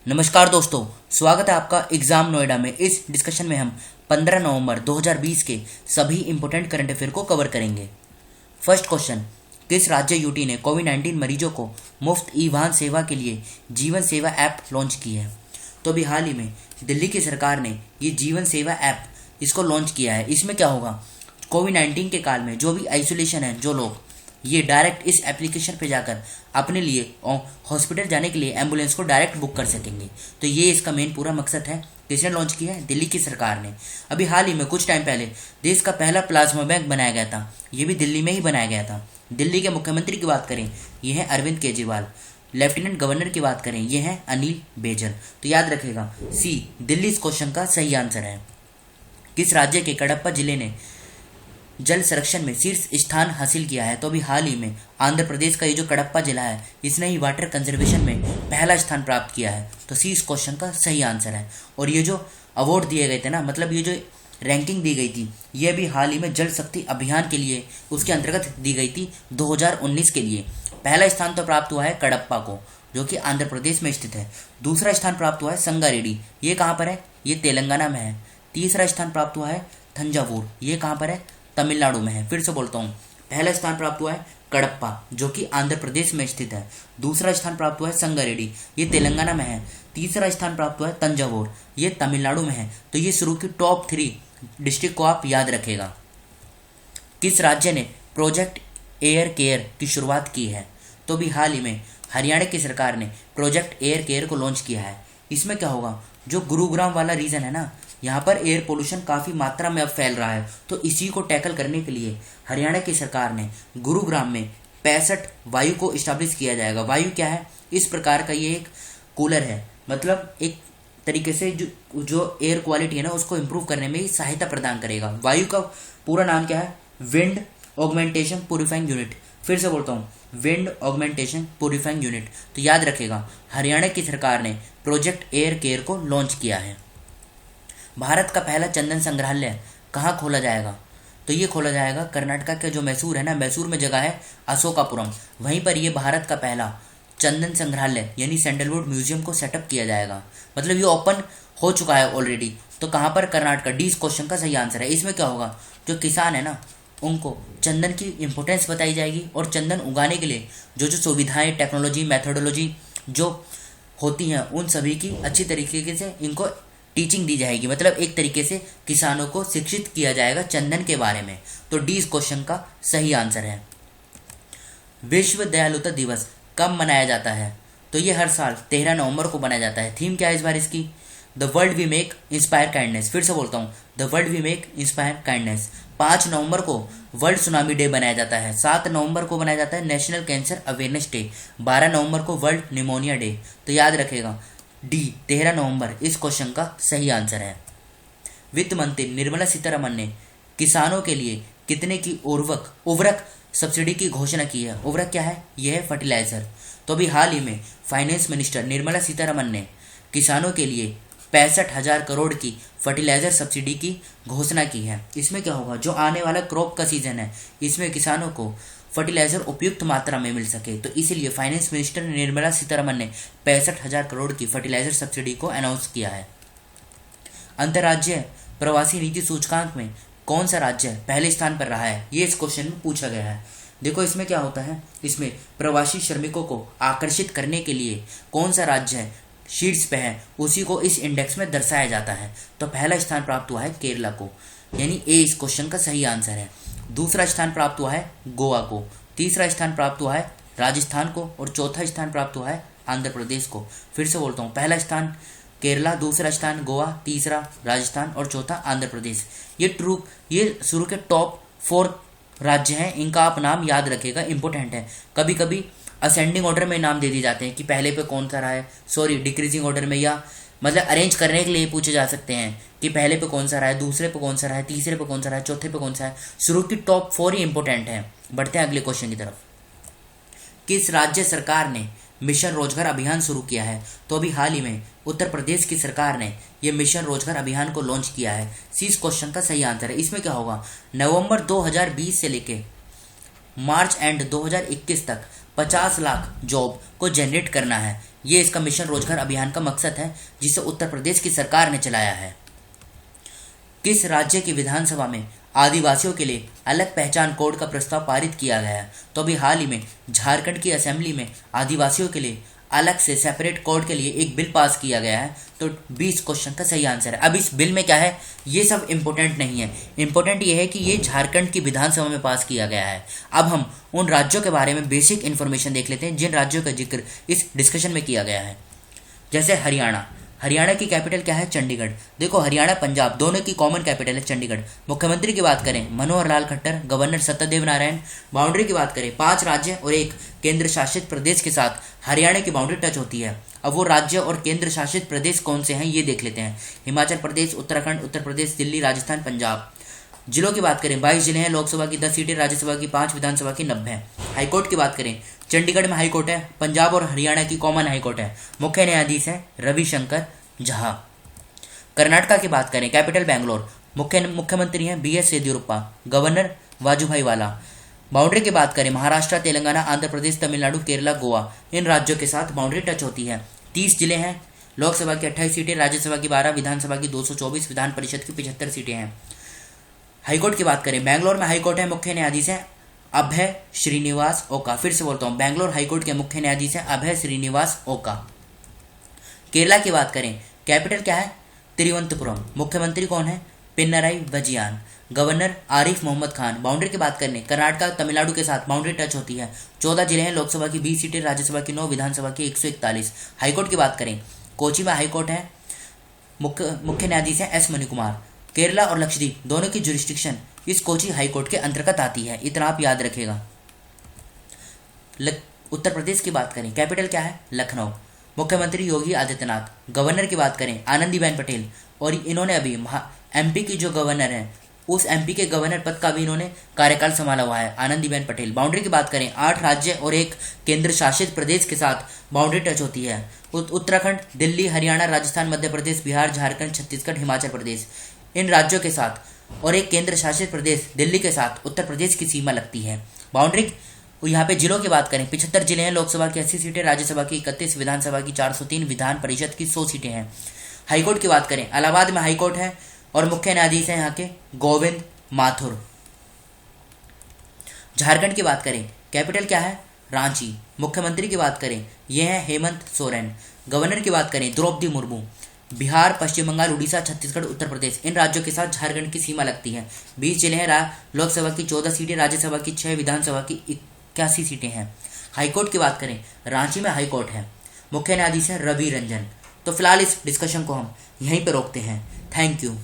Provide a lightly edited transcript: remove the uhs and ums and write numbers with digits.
नमस्कार दोस्तों, स्वागत है आपका एग्जाम नोएडा में। इस डिस्कशन में हम 15 नवंबर 2020 के सभी इंपॉर्टेंट करंट अफेयर को कवर करेंगे। फर्स्ट क्वेश्चन, किस राज्य यूटी ने कोविड-19 मरीजों को मुफ्त ई वाहन सेवा के लिए जीवन सेवा ऐप लॉन्च की है? तो अभी हाल ही में दिल्ली की सरकार ने ये जीवन सेवा ऐप इसको लॉन्च किया है। इसमें क्या होगा, कोविड-19 के काल में जो भी आइसोलेशन है जो लोग, ये डायरेक्ट इस एप्लीकेशन पे जाकर अपने लिए हॉस्पिटल जाने के लिए एम्बुलेंस को डायरेक्ट बुक कर सकेंगे। तो ये इसका मेन पूरा मकसद है। किसने लॉन्च किया है? दिल्ली की सरकार ने। अभी हाल ही में कुछ टाइम पहले देश का पहला प्लाज्मा बैंक बनाया गया था, ये भी दिल्ली में ही बनाया गया था। दिल्ली के मुख्यमंत्री की बात करें, ये है अरविंद केजरीवाल। लेफ्टिनेंट गवर्नर की बात करें, ये है अनिल बैजल। तो याद रखेगा, सी दिल्ली इस क्वेश्चन का सही आंसर है। किस राज्य के कडप्पा जिले ने जल संरक्षण में शीर्ष स्थान हासिल किया है? तो अभी हाल ही में आंध्र प्रदेश का ये जो कडप्पा जिला है, इसने ही वाटर कंजर्वेशन में पहला स्थान प्राप्त किया है। तो सी इस क्वेश्चन का सही आंसर है। और ये जो अवार्ड दिए गए थे ना, मतलब ये जो रैंकिंग दी गई थी, ये भी हाल ही में जल शक्ति अभियान के लिए उसके अंतर्गत दी गई थी 2019 के लिए। पहला स्थान तो प्राप्त हुआ है कडप्पा को, जो कि आंध्र प्रदेश में स्थित है। दूसरा स्थान प्राप्त हुआ है संगारेड्डी, ये कहाँ पर है? ये तेलंगाना में है। तीसरा स्थान प्राप्त हुआ है थंजावुर, ये कहाँ पर है? तमिलनाडु में है। फिर से बोलता हूँ, पहला स्थान प्राप्त हुआ है कडप्पा, जो कि आंध्र प्रदेश में स्थित है। दूसरा स्थान प्राप्त हुआ है संगारेड्डी, ये तेलंगाना में है। तीसरा स्थान प्राप्त हुआ है तंजावुर, ये तमिलनाडु में है। तो ये शुरू की टॉप 3 डिस्ट्रिक्ट को आप याद रखेगा। किस राज्य ने प्रोजेक्ट एयर केयर की शुरुआत की है? तो भी हाल ही में हरियाणा की सरकार ने प्रोजेक्ट एयर केयर को लॉन्च किया है। इसमें क्या होगा, जो गुरुग्राम वाला रीजन है ना, यहाँ पर एयर पोल्यूशन काफ़ी मात्रा में अब फैल रहा है। तो इसी को टैकल करने के लिए हरियाणा की सरकार ने गुरुग्राम में 65 वायु को इस्टेब्लिश किया जाएगा। वायु क्या है? इस प्रकार का ये एक कूलर है, मतलब एक तरीके से जो एयर क्वालिटी है ना, उसको इम्प्रूव करने में सहायता प्रदान करेगा। वायु का पूरा नाम क्या है? Wind augmentation purifying unit. फिर से बोलता हूँ, विंड ऑगमेंटेशन प्यूरिफाइंग यूनिट। तो याद रखेगा, हरियाणा की सरकार ने प्रोजेक्ट एयर केयर को लॉन्च किया है। भारत का पहला चंदन संग्रहालय कहाँ खोला जाएगा? तो ये खोला जाएगा कर्नाटका के जो मैसूर है ना, मैसूर में जगह है अशोकापुरम, वहीं पर ये भारत का पहला चंदन संग्रहालय यानी सैंडलवुड म्यूजियम को सेटअप किया जाएगा। मतलब ये ओपन हो चुका है ऑलरेडी। तो कहाँ पर? कर्नाटका। डी इस क्वेश्चन का सही आंसर है। इसमें क्या होगा, जो किसान है ना, उनको चंदन की इंपॉर्टेंस बताई जाएगी और चंदन उगाने के लिए जो जो सुविधाएं, टेक्नोलॉजी, मैथोडोलॉजी जो होती हैं, उन सभी की अच्छी तरीके से इनको टीचिंग दी जाएगी। मतलब एक तरीके से किसानों को शिक्षित किया जाएगा चंदन के बारे में। तो डी इस क्वेश्चन का सही आंसर है। विश्व दयालुता दिवस कब मनाया जाता है? तो ये हर साल 13 नवंबर को मनाया जाता है। थीम क्या है इस बार इसकी? The world we make inspire kindness. फिर से बोलता हूँ, the world we make inspire kindness. 5 नवंबर को वर्ल्ड सुनामी डे बनाया जाता है। 7 नवंबर को बनाया जाता है नेशनल कैंसर अवेयरनेस डे। 12 नवंबर को वर्ल्ड निमोनिया डे। तो याद रखेगा, डी 13 नवंबर इस क्वेश्चन का सही आंसर है। वित्त मंत्री निर्मला सीतारमण ने किसानों के लिए कितने की उर्वरक सब्सिडी की घोषणा की है? उर्वरक क्या है? यह है फर्टिलाइजर। तो अभी हाल ही में फाइनेंस मिनिस्टर निर्मला सीतारमण ने किसानों के लिए 65,000 करोड़ की फर्टिलाइजर सब्सिडी की घोषणा की है। इसमें क्या होगा, जो आने वाला क्रॉप का सीजन है, इसमें किसानों को फर्टिलाइजर उपयुक्त मात्रा में मिल सके। तो इसीलिए फाइनेंस मिनिस्टर निर्मला सीतारमण ने 65,000 करोड़ की फर्टिलाइजर सब्सिडी को अनाउंस किया है। अंतर्राज्यीय प्रवासी नीति सूचकांक में कौन सा राज्य पहले स्थान पर रहा है? ये इस क्वेश्चन में पूछा गया है। देखो इसमें क्या होता है, इसमें प्रवासी श्रमिकों को आकर्षित करने के लिए कौन सा राज्य है शीर्ष पे है, उसी को इस इंडेक्स में दर्शाया जाता है। तो पहला स्थान प्राप्त हुआ है केरला को, यानी ए इस क्वेश्चन का सही आंसर है। दूसरा स्थान प्राप्त हुआ है गोवा को। तीसरा स्थान प्राप्त हुआ है राजस्थान को। और चौथा स्थान प्राप्त हुआ है आंध्र प्रदेश को। फिर से बोलता हूँ, पहला स्थान केरला, दूसरा स्थान गोवा, तीसरा राजस्थान और चौथा आंध्र प्रदेश। ये शुरू के टॉप 4 राज्य हैं, इनका आप नाम याद रखेगा, इंपॉर्टेंट है। कभी कभी असेंडिंग ऑर्डर में नाम दे दिए जाते हैं कि पहले पे कौन सा रहा है, सॉरी डिक्रीजिंग ऑर्डर में, या मतलब अरेंज करने के लिए पूछे जा सकते हैं कि पहले पे कौन सा रहा है, दूसरे पे कौन सा रहा है, तीसरे पे कौन सा रहा है, चौथे पे कौन सा है। शुरू की टॉप 4 ही इंपॉर्टेंट है। बढ़ते हैं अगले क्वेश्चन की तरफ। किस राज्य सरकार ने मिशन रोजगार अभियान शुरू किया है? तो अभी हाल ही में उत्तर प्रदेश की सरकार ने यह मिशन रोजगार अभियान को लॉन्च किया है। सी इस क्वेश्चन का सही आंसर है। इसमें क्या होगा, नवंबर 2020 से लेके मार्च एंड 2021 तक 50 लाख जॉब को जनरेट करना है। ये इसका मिशन रोजगार अभियान का मकसद है जिसे उत्तर प्रदेश की सरकार ने चलाया है। किस राज्य की विधानसभा में आदिवासियों के लिए अलग पहचान कोड का प्रस्ताव पारित किया गया है? तो अभी हाल ही में झारखंड की असेंबली में आदिवासियों के लिए अलग से सेपरेट कोड के लिए एक बिल पास किया गया है। तो 20 क्वेश्चन का सही आंसर है। अब इस बिल में क्या है, ये सब इंपॉर्टेंट नहीं है। इंपॉर्टेंट ये है कि ये झारखंड की विधानसभा में पास किया गया है। अब हम उन राज्यों के बारे में बेसिक इन्फॉर्मेशन देख लेते हैं जिन राज्यों का जिक्र इस डिस्कशन में किया गया है। जैसे हरियाणा की कैपिटल क्या है? चंडीगढ़। देखो, हरियाणा पंजाब दोनों की कॉमन कैपिटल है चंडीगढ़। मुख्यमंत्री की बात करें मनोहर लाल खट्टर, गवर्नर सत्यदेव नारायण। बाउंड्री की बात करें 5 राज्य और 1 केंद्र शासित प्रदेश के साथ हरियाणा की बाउंड्री टच होती है। अब वो राज्य और केंद्र शासित प्रदेश कौन से हैं ये देख लेते हैं। हिमाचल प्रदेश, उत्तराखंड, उत्तर प्रदेश, दिल्ली, राजस्थान, पंजाब। जिलों की बात करें 22 जिले हैं, लोकसभा की 10 सीटें, राज्यसभा की 5, विधानसभा की 90 है। हाईकोर्ट की बात करें चंडीगढ़ में हाईकोर्ट है, पंजाब और हरियाणा की कॉमन हाईकोर्ट है। मुख्य न्यायाधीश है रविशंकर झा। कर्नाटका की बात करें कैपिटल बेंगलोर, मुख्यमंत्री हैं BS येदियुरप्पा, गवर्नर वाजुभाई वाला। बाउंड्री की बात करें महाराष्ट्र, तेलंगाना, आंध्र प्रदेश, तमिलनाडु, केरला, गोवा। इन राज्यों के साथ बाउंड्री टच होती है। 30 जिले हैं, लोकसभा की 28 सीटें, राज्यसभा की 12, विधानसभा की 224, विधान परिषद की 75 सीटें हैं। हाईकोर्ट की बात करें बेंगलोर में हाईकोर्ट है, मुख्य न्यायाधीश है अभय श्रीनिवास ओका। फिर से बोलता हूँ, बेंगलोर हाईकोर्ट के मुख्य न्यायाधीश है अभय श्रीनिवास ओका। केरला की बात करें कैपिटल क्या है? तिरुवनंतपुरम। मुख्यमंत्री कौन है? पिनराई विजयन। गवर्नर आरिफ मोहम्मद खान। बाउंड्री की बात करें कर्नाटका तमिलनाडु के साथ बाउंड्री टच होती है। 14 जिले हैं, लोकसभा की 20 सीटें, राज्यसभा की 9, विधानसभा की 141। हाईकोर्ट की बात करें कोची में हाईकोर्ट है, मुख्य न्यायाधीश है S मणिकुमार। केरला और लक्षद्वीप दोनों की जुरिस्डिक्शन इस कोची हाईकोर्ट के अंतर्गत आती है, इतना आप याद रखेगा। उत्तर प्रदेश की बात करें कैपिटल क्या है? लखनऊ। मुख्यमंत्री योगी आदित्यनाथ। गवर्नर की बात करें आनंदीबेन पटेल, और इन्होंने अभी MP की जो गवर्नर है उस MP के गवर्नर पद का भी इन्होंने कार्यकाल संभाला हुआ है, आनंदीबेन पटेल। बाउंड्री की बात करें 8 राज्य और 1 केंद्र शासित प्रदेश के साथ बाउंड्री टच होती है। उत्तराखंड, दिल्ली, हरियाणा, राजस्थान, मध्य प्रदेश, बिहार, झारखंड, छत्तीसगढ़, हिमाचल प्रदेश। इन राज्यों के साथ और 1 केंद्र शासित प्रदेश दिल्ली के साथ उत्तर प्रदेश की सीमा लगती है। बाउंड्री यहाँ पे जिलों की बात करें 75 जिले हैं, लोकसभा की 80 सीटें, राज्यसभा की 31, विधानसभा की 403, विधान परिषद की 100 सीटें हैं। हाईकोर्ट की बात करें इलाहाबाद में हाईकोर्ट है और मुख्य न्यायाधीश हैं यहाँ के गोविंद माथुर। झारखंड की बात करें कैपिटल क्या है? रांची। मुख्यमंत्री की बात करें ये हैं हेमंत सोरेन। गवर्नर की बात करें द्रौपदी मुर्मू। बिहार, पश्चिम बंगाल, उड़ीसा, छत्तीसगढ़, उत्तर प्रदेश, इन राज्यों के साथ झारखंड की सीमा लगती है। 20 जिले हैं, लोकसभा की 14 सीटें, राज्यसभा की 6, विधानसभा की 81 सीटें हैं। हाईकोर्ट की बात करें रांची में हाईकोर्ट है, मुख्य न्यायाधीश है रवि रंजन। तो फिलहाल इस डिस्कशन को हम यहीं पर रोकते हैं। Thank you.